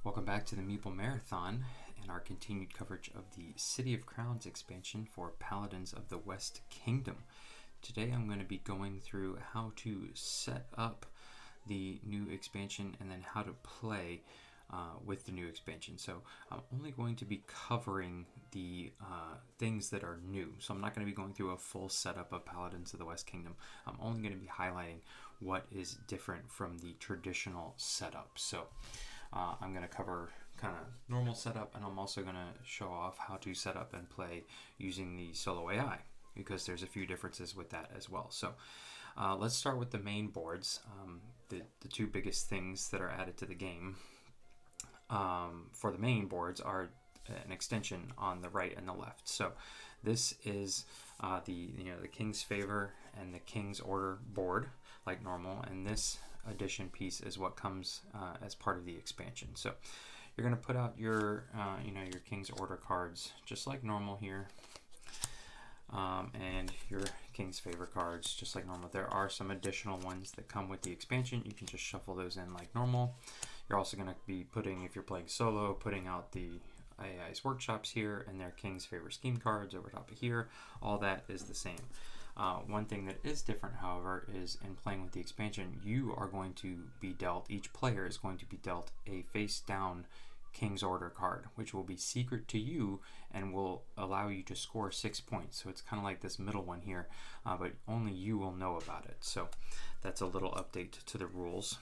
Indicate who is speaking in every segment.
Speaker 1: Welcome back to the Meeple Marathon and our continued coverage of the City of Crowns expansion for Paladins of the West Kingdom. Today I'm going to be going through how to set up the new expansion and then how to play with the new expansion. So I'm only going to be covering the things that are new. So I'm not going to be going through a full setup of Paladins of the West Kingdom. I'm only going to be highlighting what is different from the traditional setup. So I'm going to cover kind of normal setup, and I'm also going to show off how to set up and play using the solo AI, because there's a few differences with that as well. So let's start with the main boards. The two biggest things that are added to the game for the main boards are an extension on the right and the left. So this is the King's Favor and the King's Order board like normal, and this addition piece is what comes as part of the expansion. So you're going to put out your your King's Order cards just like normal here, and your King's Favor cards just like normal. There are some additional ones that come with the expansion. You can just shuffle those in like normal. You're also going to be putting, if you're playing solo, putting out the AI's workshops here and their King's Favor scheme cards over top of here. All that is the same. One thing that is different, however, is in playing with the expansion, you are going to be dealt, each player is going to be dealt a face down King's Order card, which will be secret to you and will allow you to score 6 points. So it's kind of like this middle one here, but only you will know about it. So that's a little update to the rules.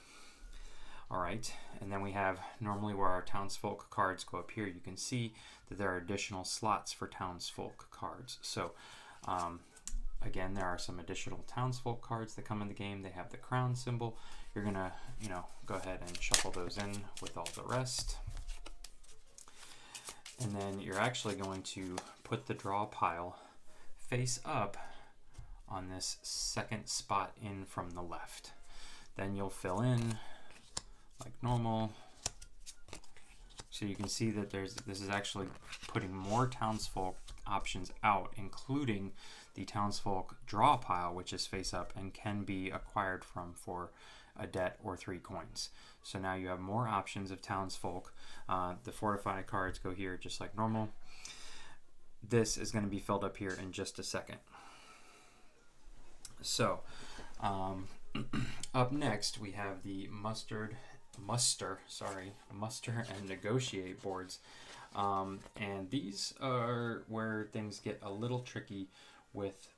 Speaker 1: All right, and then we have normally where our townsfolk cards go up here, you can see that there are additional slots for townsfolk cards. So again, there are some additional townsfolk cards that come in the game. They have the crown symbol. You're gonna, go ahead and shuffle those in with all the rest. And then you're actually going to put the draw pile face up on this second spot in from the left. Then you'll fill in like normal. So you can see that this is actually putting more townsfolk options out, including the townsfolk draw pile, which is face up and can be acquired for a debt or 3 coins. So now you have more options of townsfolk. The fortified cards go here just like normal. This is going to be filled up here in just a second. So up next we have the muster and negotiate boards, and these are where things get a little tricky with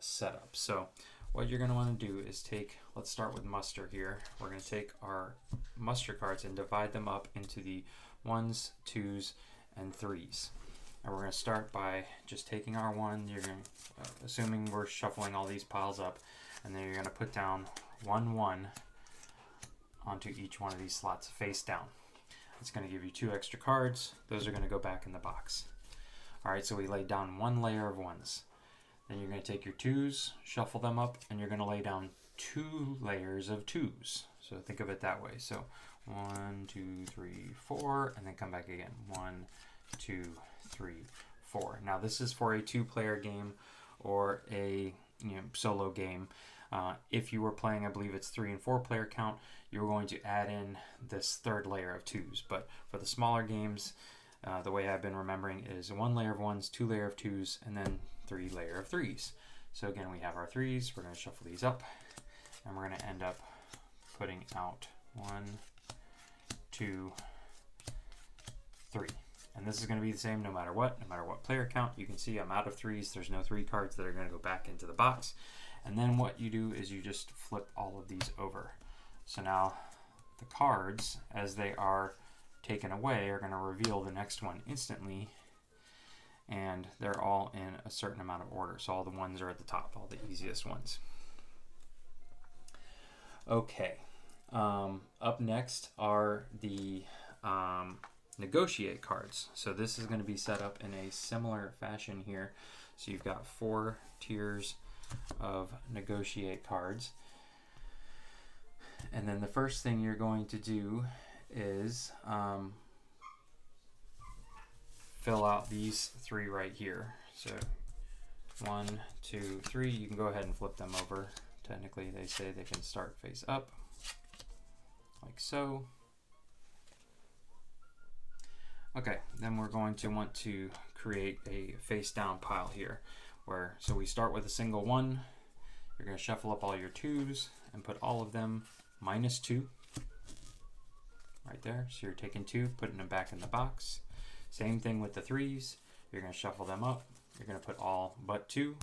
Speaker 1: setup. So what you're going to want to do is let's start with muster here. We're going to take our muster cards and divide them up into the 1s, 2s, and 3s. And we're going to start by just taking our 1. You're going to, assuming we're shuffling all these piles up, and then you're going to put down 1 1 onto each one of these slots face down. It's going to give you 2 extra cards. Those are going to go back in the box. All right, so we laid down 1 layer of 1s. Then you're going to take your 2s, shuffle them up, and you're going to lay down 2 layers of 2s. So think of it that way. So 1, 2, 3, 4, and then come back again. 1, 2, 3, 4. Now this is for a 2-player game or a solo game. If you were playing, I believe it's 3 and 4 player count, you're going to add in this 3rd layer of 2s. But for the smaller games, the way I've been remembering is 1 layer of 1s, 2 layer of 2s, and then 3 layer of 3s. So again, we have our 3s. We're going to shuffle these up, and we're going to end up putting out 1, 2, 3. And this is going to be the same no matter what player count. You can see I'm out of 3s. There's no 3 cards that are going to go back into the box. And then what you do is you just flip all of these over. So now the cards, as they are taken away, are going to reveal the next one instantly. And they're all in a certain amount of order. So all the 1s are at the top, all the easiest ones. Okay. Up next are the negotiate cards. So this is going to be set up in a similar fashion here. So you've got 4 tiers of negotiate cards, and then the first thing you're going to do is fill out these 3 right here. So 1, 2, 3. You can go ahead and flip them over. Technically they say they can start face up like so. Okay, then we're going to want to create a face down pile here, so we start with a single one. You're going to shuffle up all your 2s and put all of them -2 right there. So you're taking 2, putting them back in the box. Same thing with the 3s. You're going to shuffle them up. You're going to put all but 2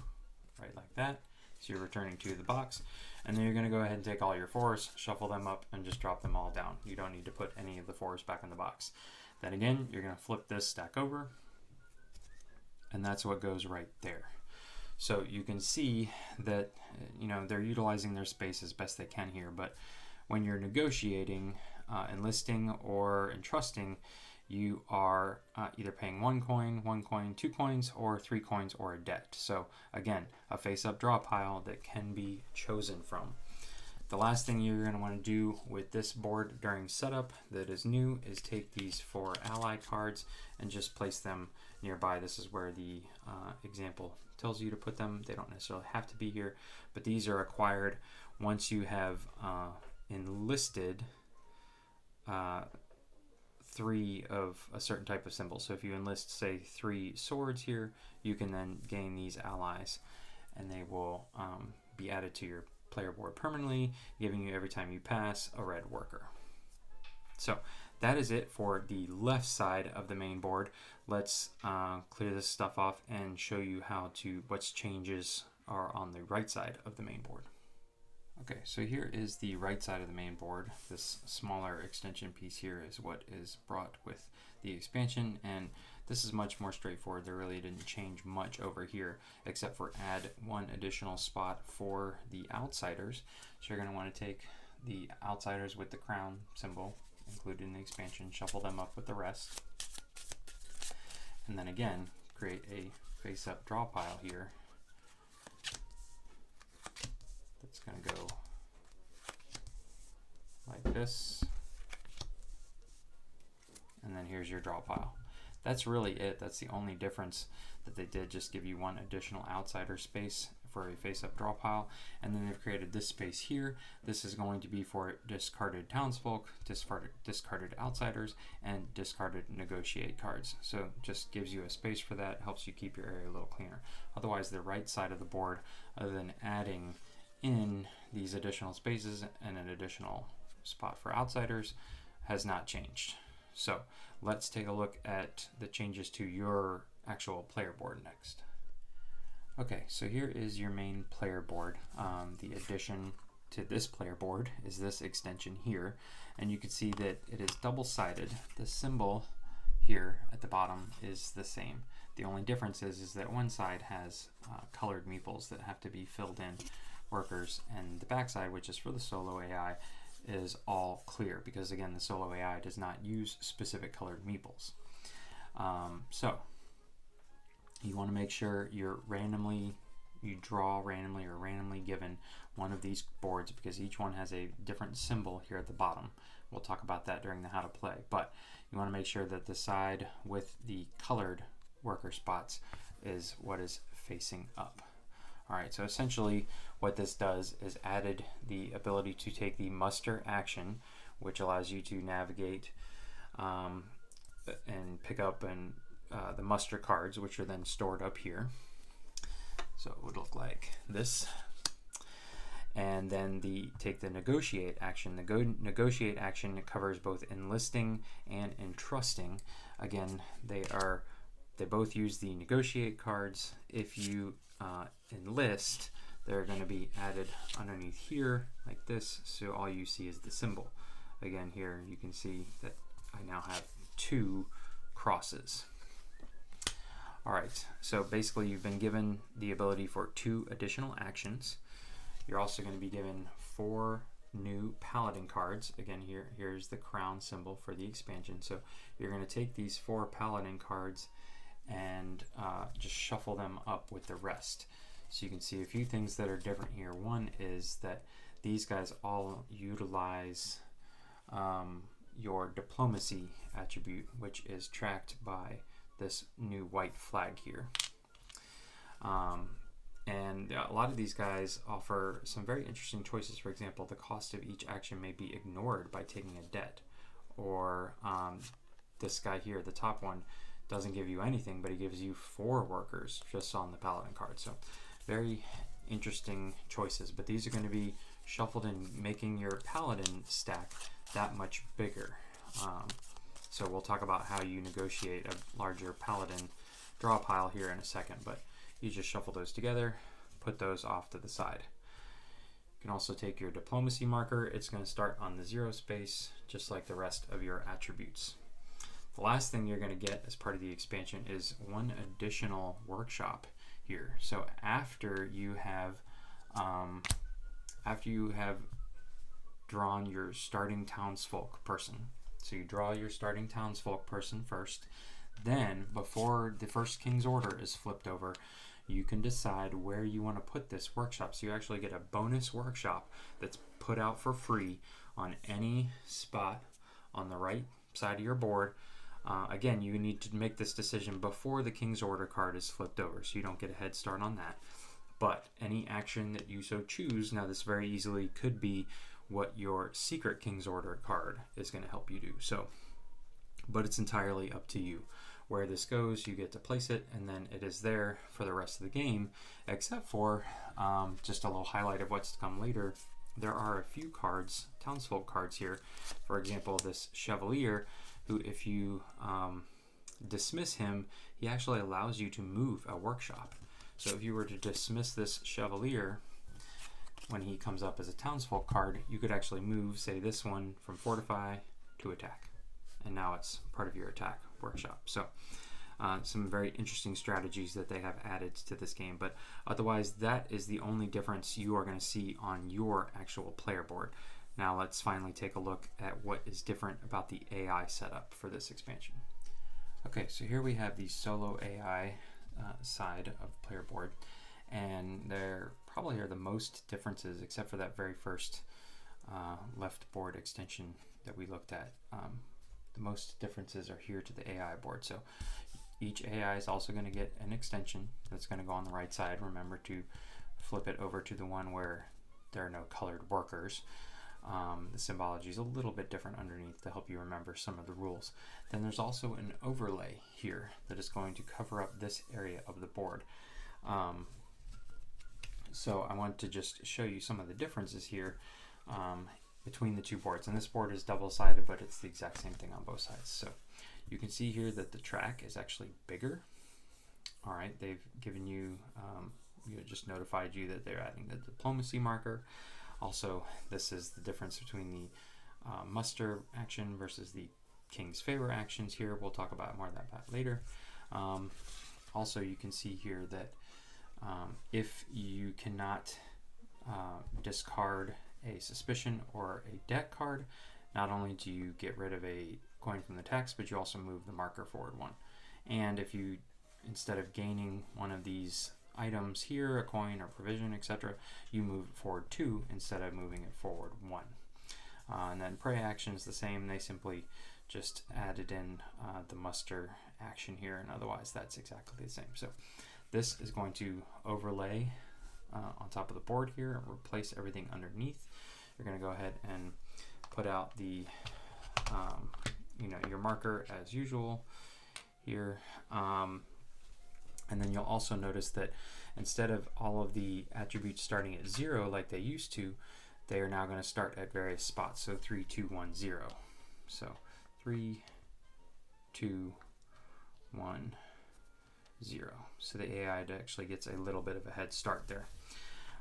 Speaker 1: right like that. So you're returning 2 to the box. And then you're going to go ahead and take all your 4s, shuffle them up, and just drop them all down. You don't need to put any of the 4s back in the box. Then again, you're going to flip this stack over, and that's what goes right there. So you can see that, you know, they're utilizing their space as best they can here, but when you're negotiating, enlisting, or entrusting, you are either paying 1 coin, 2 coins, or 3 coins, or a debt. So again, a face-up draw pile that can be chosen from. The last thing you're going to want to do with this board during setup that is new is take these 4 ally cards and just place them nearby. This is where the example tells you to put them. They don't necessarily have to be here, but these are acquired once you have enlisted 3 of a certain type of symbol. So if you enlist, say, 3 swords here, you can then gain these allies, and they will be added to your player board permanently, giving you, every time you pass, a red worker. So that is it for the left side of the main board. Let's clear this stuff off and show you what changes are on the right side of the main board. Okay, so here is the right side of the main board. This smaller extension piece here is what is brought with the expansion, and this is much more straightforward. There really didn't change much over here, except for add 1 additional spot for the outsiders. So you're going to want to take the outsiders with the crown symbol included in the expansion, shuffle them up with the rest, and then again create a face-up draw pile here. It's going to go like this, and then here's your draw pile. That's really it. That's the only difference that they did, just give you 1 additional outsider space for a face-up draw pile, and then they've created this space here. This is going to be for discarded townsfolk, discarded outsiders, and discarded negotiate cards. So just gives you a space for that, helps you keep your area a little cleaner. Otherwise, the right side of the board, other than adding in these additional spaces and an additional spot for outsiders, has not changed. So let's take a look at the changes to your actual player board next. Okay, so here is your main player board. The addition to this player board is this extension here, and you can see that it is double-sided. The symbol here at the bottom is the same. The only difference is that one side has colored meeples that have to be filled in, workers, and the backside, which is for the solo AI, is all clear because, again, the solo AI does not use specific colored meeples. So you want to make sure you draw randomly or randomly given one of these boards, because each one has a different symbol here at the bottom. We'll talk about that during the how to play, but you want to make sure that the side with the colored worker spots is what is facing up. Alright, so essentially what this does is added the ability to take the muster action, which allows you to navigate and pick up the muster cards, which are then stored up here. So it would look like this. And then take the negotiate action. The negotiate action covers both enlisting and entrusting. Again, they both use the negotiate cards. If you enlist, they're going to be added underneath here like this, so all you see is the symbol. Again, here you can see that I now have 2 crosses. Alright, so basically you've been given the ability for 2 additional actions. You're also going to be given 4 new paladin cards. Again, here's the crown symbol for the expansion. So you're going to take these 4 paladin cards and just shuffle them up with the rest. So you can see a few things that are different here. One is that these guys all utilize your diplomacy attribute, which is tracked by this new white flag here. And a lot of these guys offer some very interesting choices. For example, the cost of each action may be ignored by taking a debt, or this guy here, the top one, doesn't give you anything, but he gives you 4 workers just on the paladin card. So very interesting choices, but these are going to be shuffled in, making your paladin stack that much bigger. So we'll talk about how you negotiate a larger paladin draw pile here in a second, but you just shuffle those together, put those off to the side. You can also take your diplomacy marker. It's going to start on the 0 space, just like the rest of your attributes. The last thing you're going to get as part of the expansion is 1 additional workshop here. So after you have drawn your starting townsfolk person, so you draw your starting townsfolk person first, then before the first king's order is flipped over, you can decide where you want to put this workshop. So you actually get a bonus workshop that's put out for free on any spot on the right side of your board. Again, you need to make this decision before the King's Order card is flipped over, so you don't get a head start on that. But any action that you so choose, now this very easily could be what your secret King's Order card is going to help you do. So, but it's entirely up to you. Where this goes, you get to place it, and then it is there for the rest of the game, except for just a little highlight of what's to come later. There are a few cards, townsfolk cards here. For example, this Chevalier, who if you dismiss him, he actually allows you to move a workshop. So if you were to dismiss this Chevalier, when he comes up as a townsfolk card, you could actually move, say, this one from Fortify to Attack. And now it's part of your attack workshop. So some very interesting strategies that they have added to this game, but otherwise that is the only difference you are going to see on your actual player board. Now let's finally take a look at what is different about the AI setup for this expansion. Okay, so here we have the solo AI side of the player board, and there probably are the most differences, except for that very first left board extension that we looked at. The most differences are here to the AI board. So each AI is also going to get an extension that's going to go on the right side. Remember to flip it over to the one where there are no colored workers. The symbology is a little bit different underneath to help you remember some of the rules. Then there's also an overlay here that is going to cover up this area of the board. So I want to just show you some of the differences here between the two boards. And this board is double-sided, but it's the exact same thing on both sides. So you can see here that the track is actually bigger. All right, they've given you, just notified you that they're adding the diplomacy marker. Also, this is the difference between the muster action versus the King's Favor actions here. We'll talk about more of that later. Also, you can see here that if you cannot discard a suspicion or a deck card, not only do you get rid of a coin from the text, but you also move the marker forward 1. And if you, instead of gaining one of these items here, a coin or provision, etc., you move it forward 2 instead of moving it forward 1. And then prey action is the same. They simply just added in the muster action here, and otherwise that's exactly the same. So this is going to overlay on top of the board here and replace everything underneath. You're going to go ahead and put out the your marker as usual here, and then you'll also notice that instead of all of the attributes starting at 0 like they used to, they are now going to start at various spots. So 3, 2, 1, 0. So 3, 2, 1, 0. So the AI actually gets a little bit of a head start there.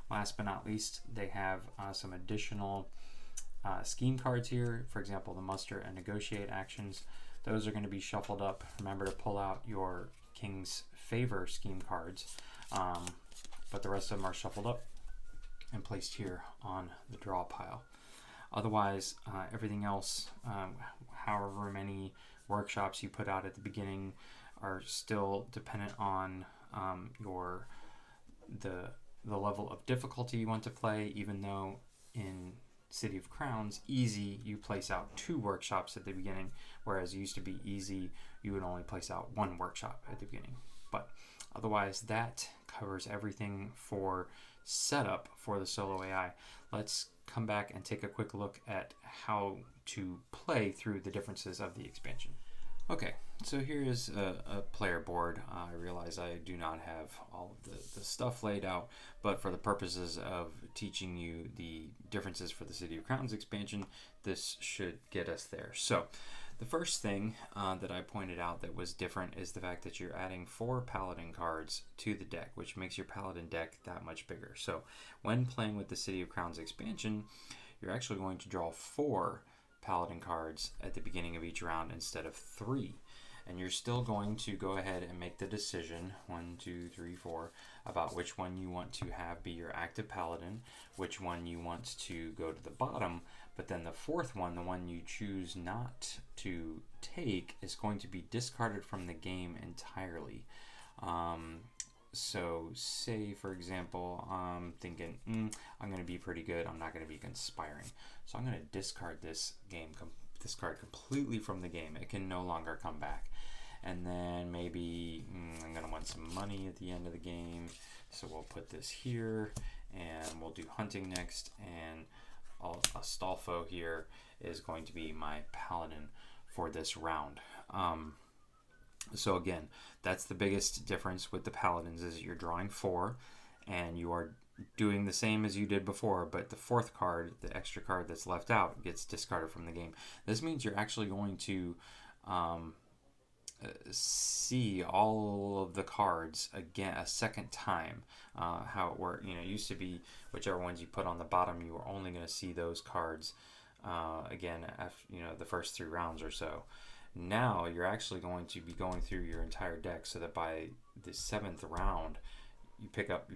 Speaker 1: Last but not least, they have some additional scheme cards here. For example, the muster and negotiate actions. Those are going to be shuffled up. Remember to pull out your King's Favor scheme cards, but the rest of them are shuffled up and placed here on the draw pile. Otherwise, everything else, however many workshops you put out at the beginning, are still dependent on the level of difficulty you want to play, even though in City of Crowns, easy, you place out 2 workshops at the beginning, whereas it used to be easy, you would only place out 1 workshop at the beginning. But otherwise, that covers everything for setup for the solo AI. Let's come back and take a quick look at how to play through the differences of the expansion. Okay, so here is a player board. I realize I do not have all of the stuff laid out, but for the purposes of teaching you the differences for the City of Crowns expansion, this should get us there. So the first thing that I pointed out that was different is the fact that you're adding 4 Paladin cards to the deck, which makes your Paladin deck that much bigger. So when playing with the City of Crowns expansion, you're actually going to draw 4 Paladin cards at the beginning of each round instead of 3. And you're still going to go ahead and make the decision, 1, 2, 3, 4, about which one you want to have be your active Paladin, which one you want to go to the bottom, but then the 4th one, the one you choose not to take, is going to be discarded from the game entirely. So say, for example, I'm thinking, I'm going to be pretty good. I'm not going to be conspiring. So I'm going to discard this card completely from the game. It can no longer come back. And then maybe I'm going to want some money at the end of the game. So we'll put this here, and we'll do hunting next. And Astolfo here is going to be my Paladin for this round. So again, that's the biggest difference with the Paladins, is you're drawing 4 and you are doing the same as you did before, but the 4th card, the extra card that's left out, gets discarded from the game. This means you're actually going to see all of the cards again a second time. How it worked, it used to be whichever ones you put on the bottom, you were only going to see those cards again after the first 3 rounds or so. Now you're actually going to be going through your entire deck, so that by the 7th round, you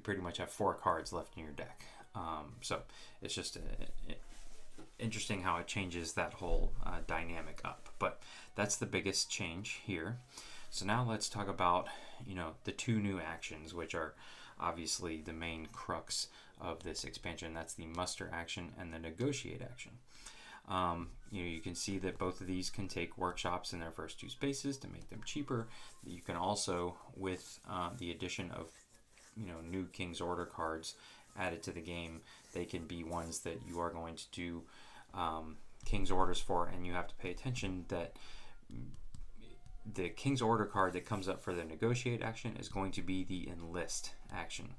Speaker 1: pretty much have 4 cards left in your deck. So it's just interesting how it changes that whole dynamic up. But that's the biggest change here. So now let's talk about the 2 new actions, which are obviously the main crux of this expansion. That's the muster action and the negotiate action. You can see that both of these can take workshops in their first 2 spaces to make them cheaper. You can also, with the addition of new King's Order cards added to the game, they can be ones that you are going to do King's Orders for, and you have to pay attention that the King's Order card that comes up for the negotiate action is going to be the enlist action.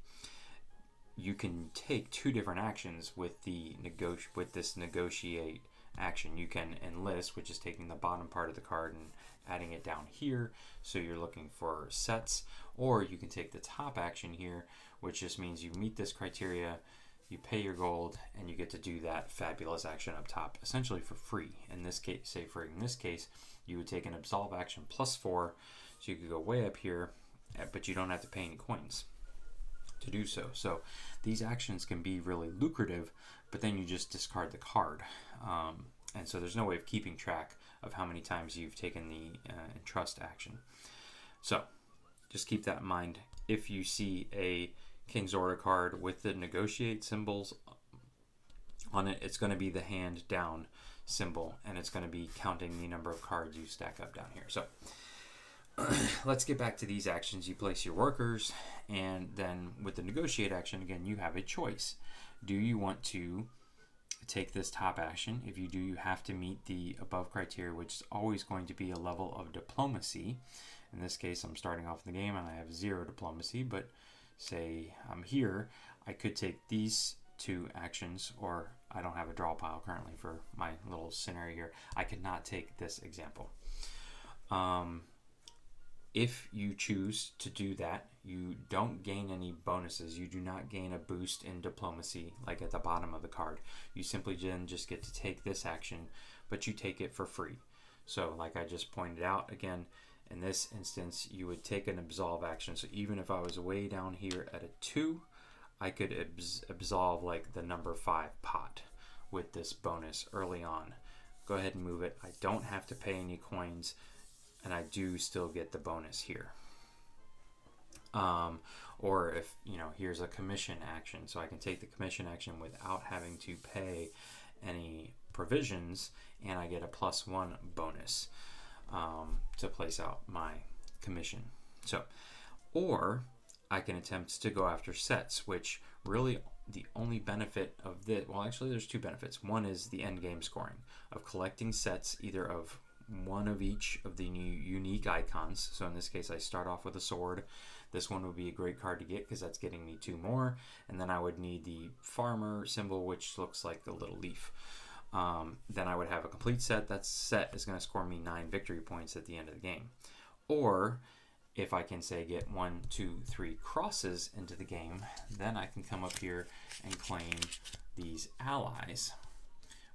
Speaker 1: You can take 2 different actions with this negotiate action. You can enlist, which is taking the bottom part of the card and adding it down here, so you're looking for sets, or you can take the top action here, which just means you meet this criteria, you pay your gold, and you get to do that fabulous action up top, essentially for free. In this case, you would take an absolve action plus 4, so you could go way up here, but you don't have to pay any coins to do so. So these actions can be really lucrative, but then you just discard the card. And so there's no way of keeping track of how many times you've taken the entrust action. So just keep that in mind. If you see a King's Order card with the negotiate symbols on it, it's going to be the hand down symbol, and it's going to be counting the number of cards you stack up down here. So let's get back to these actions. You place your workers, and then with the negotiate action, again, you have a choice. Do you want to take this top action? If you do, you have to meet the above criteria, which is always going to be a level of diplomacy. In this case, I'm starting off the game and I have 0 diplomacy, but say I'm here, I could take these 2 actions, or I don't have a draw pile currently for my little scenario here. I could not take this example. If you choose to do that, you don't gain any bonuses. You do not gain a boost in diplomacy like at the bottom of the card. You simply then just get to take this action, but you take it for free. So like I just pointed out, again, in this instance, you would take an absolve action. So even if I was way down here at a 2, I could absolve like the number 5 pot with this bonus early on. Go ahead and move it. I don't have to pay any coins, and I do still get the bonus here. Or if, here's a commission action, so I can take the commission action without having to pay any provisions, and I get a +1 bonus to place out my commission. So, or I can attempt to go after sets, which really the only benefit of this, well, actually there's 2 benefits. One is the end game scoring of collecting sets, either of one of each of the new unique icons. So in this case, I start off with a sword. This one would be a great card to get because that's getting me 2 more. And then I would need the farmer symbol, which looks like the little leaf. Then I would have a complete set. That set is going to score me 9 victory points at the end of the game. Or if I can say get 1, 2, 3 crosses into the game, then I can come up here and claim these allies,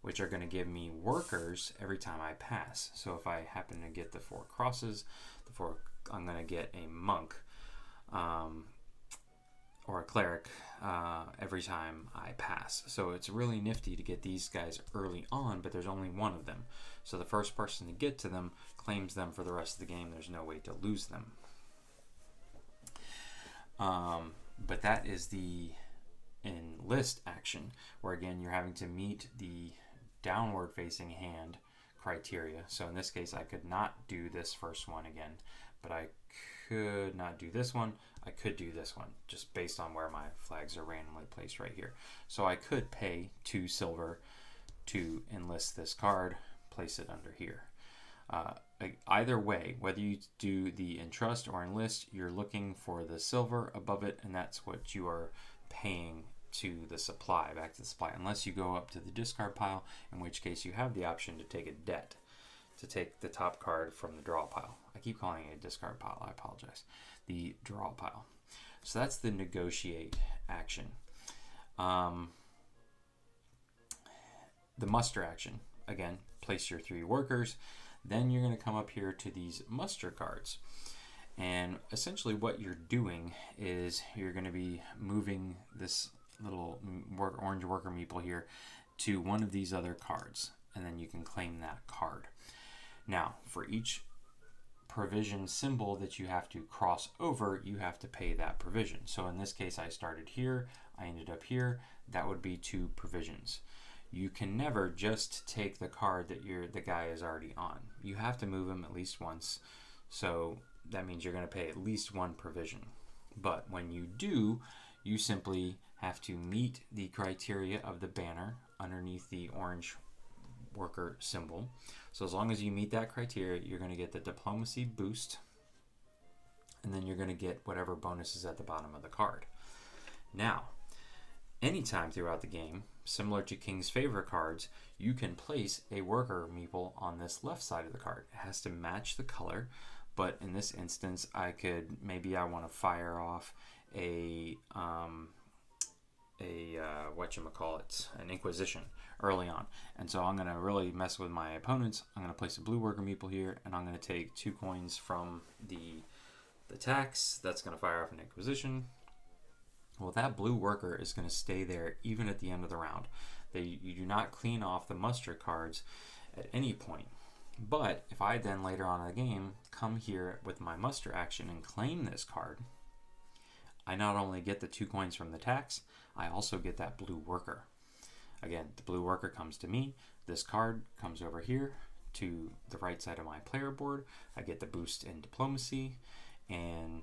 Speaker 1: which are going to give me workers every time I pass. So if I happen to get the 4 crosses, I'm going to get a monk or a cleric every time I pass. So it's really nifty to get these guys early on, but there's only one of them. So the first person to get to them claims them for the rest of the game. There's no way to lose them. But that is the enlist action, where again you're having to meet the downward facing hand criteria. So in this case I could not do this first one again, but I could not do this one. I could do this one just based on where my flags are randomly placed right here. So I could pay 2 silver to enlist this card, place it under here. Either way, whether you do the entrust or enlist, you're looking for the silver above it, and that's what you are paying to the supply, back to the supply, unless you go up to the discard pile, in which case you have the option to take a debt, to take the top card from the draw pile. I keep calling it a discard pile, I apologize. The draw pile. So that's the negotiate action. The muster action, again, place your 3 workers. Then you're going to come up here to these muster cards. And essentially what you're doing is you're going to be moving this little orange worker meeple here to one of these other cards, and then you can claim that card. Now, for each provision symbol that you have to cross over, you have to pay that provision. So in this case, I started here, I ended up here. That would be 2 provisions. You can never just take the card that the guy is already on. You have to move him at least once. So that means you're going to pay at least 1 provision. But when you do, you simply have to meet the criteria of the banner underneath the orange worker symbol. So as long as you meet that criteria, you're going to get the diplomacy boost, and then you're going to get whatever bonus is at the bottom of the card. Now, anytime throughout the game, similar to King's Favor cards, you can place a worker meeple on this left side of the card. It has to match the color, but in this instance, maybe I want to fire off an Inquisition early on. And so I'm going to really mess with my opponents. I'm going to place a blue worker meeple here, and I'm going to take 2 coins from the tax. That's going to fire off an Inquisition. Well, that blue worker is going to stay there even at the end of the round. You do not clean off the muster cards at any point. But if I then later on in the game come here with my muster action and claim this card, I not only get the 2 coins from the tax, I also get that blue worker. Again, the blue worker comes to me. This card comes over here to the right side of my player board. I get the boost in diplomacy, and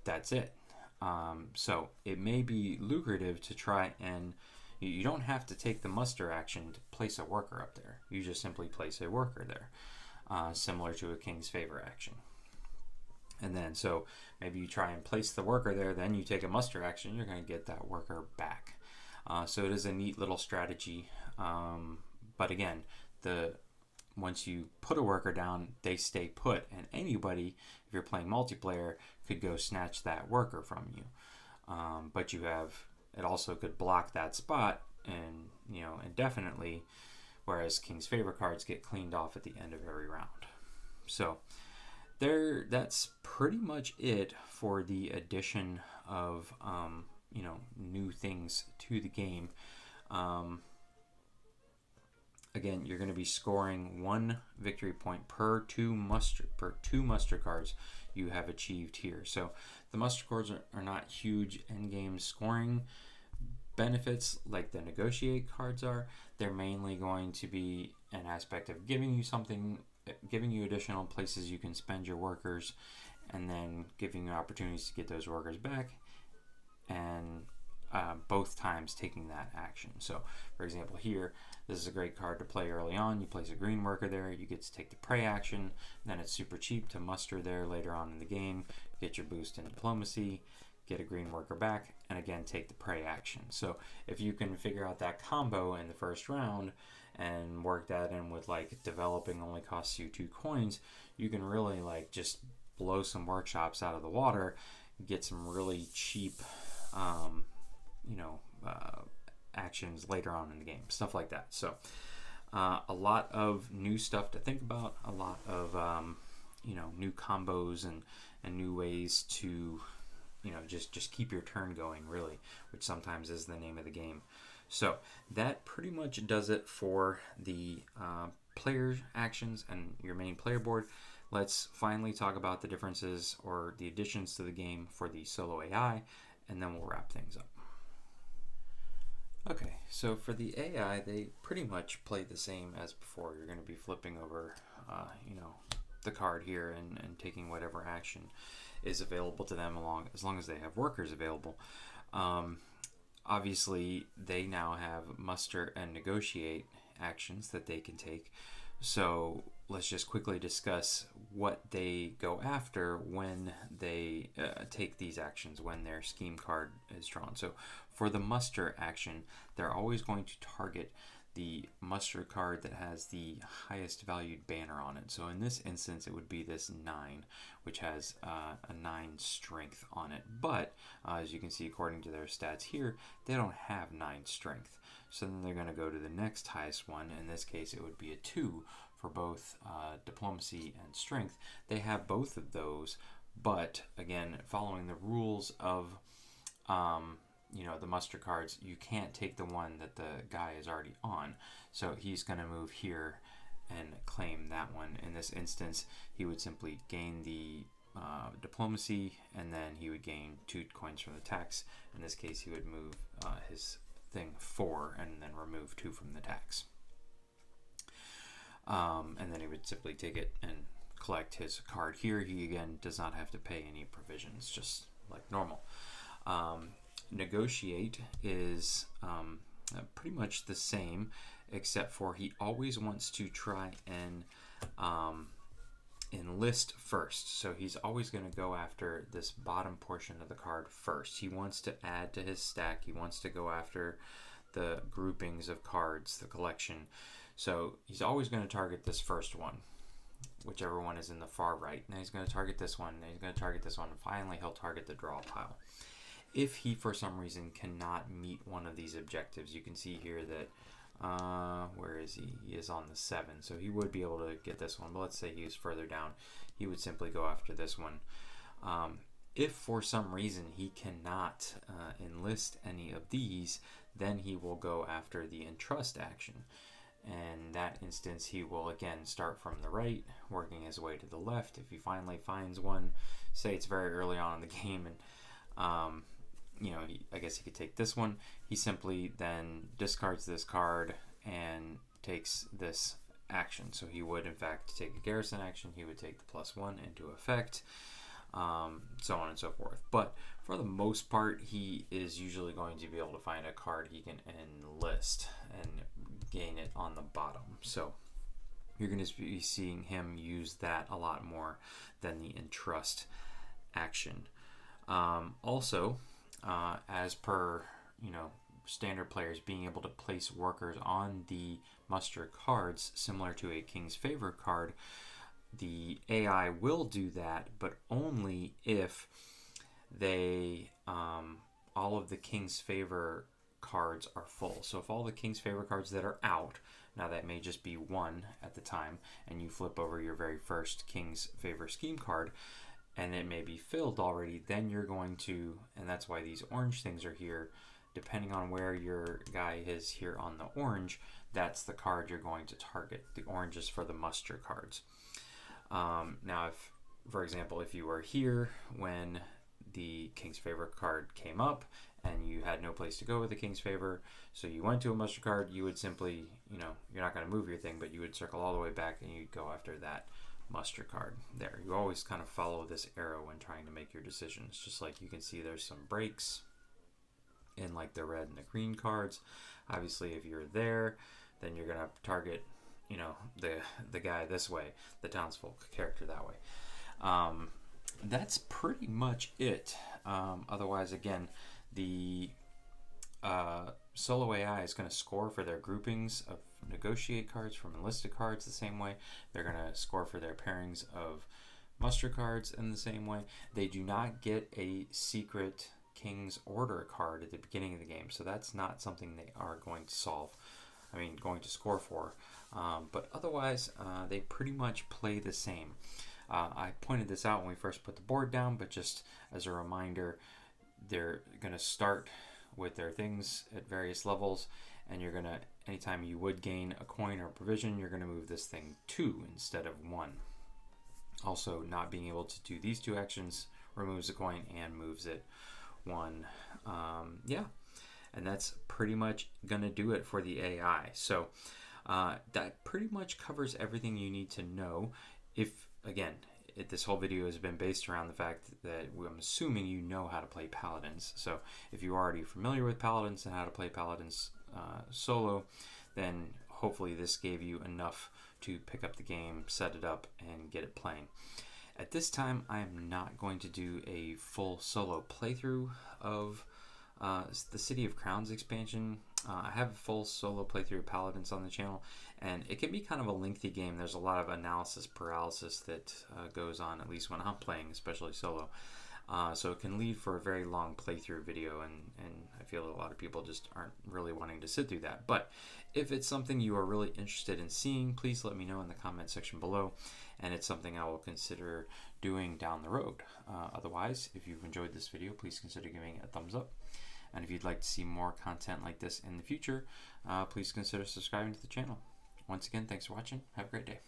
Speaker 1: that's it. So it may be lucrative to try and you don't have to take the muster action to place a worker up there. You just simply place a worker there, similar to a King's Favor action. And then so maybe you try and place the worker there, then you take a muster action, you're going to get that worker back. So it is a neat little strategy. But again, once you put a worker down, they stay put, and anybody, if you're playing multiplayer, could go snatch that worker from you. But it also could block that spot and indefinitely, whereas King's Favor cards get cleaned off at the end of every round. So that's pretty much it for the addition of new things to the game. Again, you're going to be scoring 1 victory point per 2 muster cards you have achieved here. So the muster cards are not huge endgame scoring benefits like the negotiate cards are. They're mainly going to be an aspect of giving you additional places you can spend your workers, and then giving you opportunities to get those workers back. And both times taking that action. So, for example, here, this is a great card to play early on. You place a green worker there, you get to take the prey action, then it's super cheap to muster there later on in the game, get your boost in diplomacy, get a green worker back, and again take the prey action. So if you can figure out that combo in the first round and work that in with like developing only costs you 2 coins, you can really like just blow some workshops out of the water, get some really cheap actions later on in the game, stuff like that. So a lot of new stuff to think about, a lot of new combos and new ways to just keep your turn going, really, which sometimes is the name of the game. So that pretty much does it for the player actions and your main player board. Let's finally talk about the differences or the additions to the game for the solo AI, and then we'll wrap things up. Okay, so for the AI, they pretty much play the same as before. You're going to be flipping over, the card here and taking whatever action is available to them as long as they have workers available. Obviously, they now have muster and negotiate actions that they can take. So let's just quickly discuss what they go after when they take these actions, when their scheme card is drawn. So for the muster action, they're always going to target the muster card that has the highest valued banner on it. So in this instance, it would be this 9, which has a 9 strength on it. But as you can see, according to their stats here, they don't have 9 strength. So then they're going to go to the next highest one. In this case, it would be a 2 for both diplomacy and strength. They have both of those, but again, following the rules of the muster cards, you can't take the one that the guy is already on. So he's going to move here and claim that one. In this instance, he would simply gain the diplomacy, and then he would gain 2 coins from the tax. In this case, he would move his thing 4 and then remove 2 from the tax. And then he would simply take it and collect his card here. He again does not have to pay any provisions, just like normal. Negotiate is pretty much the same, except for he always wants to try and enlist first. So he's always going to go after this bottom portion of the card first. He wants to add to his stack. He wants to go after the groupings of cards, the collection. So he's always going to target this first one, whichever one is in the far right. Now he's going to target this one, and he's going to target this one, and finally he'll target the draw pile. If he, for some reason, cannot meet one of these objectives, you can see here that, where is he? He is on the 7, so he would be able to get this one, but let's say he was further down. He would simply go after this one. If, for some reason, he cannot enlist any of these, then he will go after the entrust action. In that instance, he will again start from the right, working his way to the left. If he finally finds one, say it's very early on in the game, and I guess he could take this one. He simply then discards this card and takes this action. So he would, in fact, take a garrison action. He would take the +1 into effect, so on and so forth. But for the most part, he is usually going to be able to find a card he can enlist and gain it on the bottom. So you're going to be seeing him use that a lot more than the entrust action. Also, as per standard players being able to place workers on the muster cards, similar to a King's Favor card, the AI will do that, but only if they all of the King's Favor cards are full. So if all the King's Favor cards that are out, now that may just be 1 at the time, and you flip over your very first King's Favor scheme card, and it may be filled already, then you're going to, and that's why these orange things are here, depending on where your guy is here on the orange, that's the card you're going to target. The orange is for the muster cards. Now, if, for example, if you were here when the King's Favor card came up and you had no place to go with the King's Favor, so you went to a muster card, you would simply, you're not going to move your thing, but you would circle all the way back and you'd go after that muster card there. You always kind of follow this arrow when trying to make your decisions. Just like you can see there's some breaks in like the red and the green cards. Obviously, if you're there, then you're gonna target, you know, the guy this way, the townsfolk character that way. That's pretty much it. Otherwise, again, the solo AI is going to score for their groupings of negotiate cards from enlisted cards the same way. They're going to score for their pairings of muster cards in the same way. They do not get a secret King's Order card at the beginning of the game, so that's not something they are going to solve. I mean, going to score for. But otherwise, they pretty much play the same. I pointed this out when we first put the board down, but just as a reminder, they're going to start with their things at various levels, and you're going to, anytime you would gain a coin or provision, you're going to move this thing 2 instead of 1. Also, not being able to do these 2 actions removes a coin and moves it 1. Yeah, and that's pretty much going to do it for the AI. So that pretty much covers everything you need to know. If, again, this whole video has been based around the fact that I'm assuming you know how to play Paladins. So if you're already familiar with Paladins and how to play Paladins solo, then hopefully this gave you enough to pick up the game, set it up, and get it playing. At this time, I am not going to do a full solo playthrough of the City of Crowns expansion. I have a full solo playthrough of Paladins on the channel, and it can be kind of a lengthy game. There's a lot of analysis paralysis that goes on, at least when I'm playing, especially solo. So it can lead for a very long playthrough video, and I feel that a lot of people just aren't really wanting to sit through that. But if it's something you are really interested in seeing, please let me know in the comment section below, and it's something I will consider doing down the road. Otherwise, if you've enjoyed this video, please consider giving it a thumbs up. And if you'd like to see more content like this in the future, please consider subscribing to the channel. Once again, thanks for watching. Have a great day.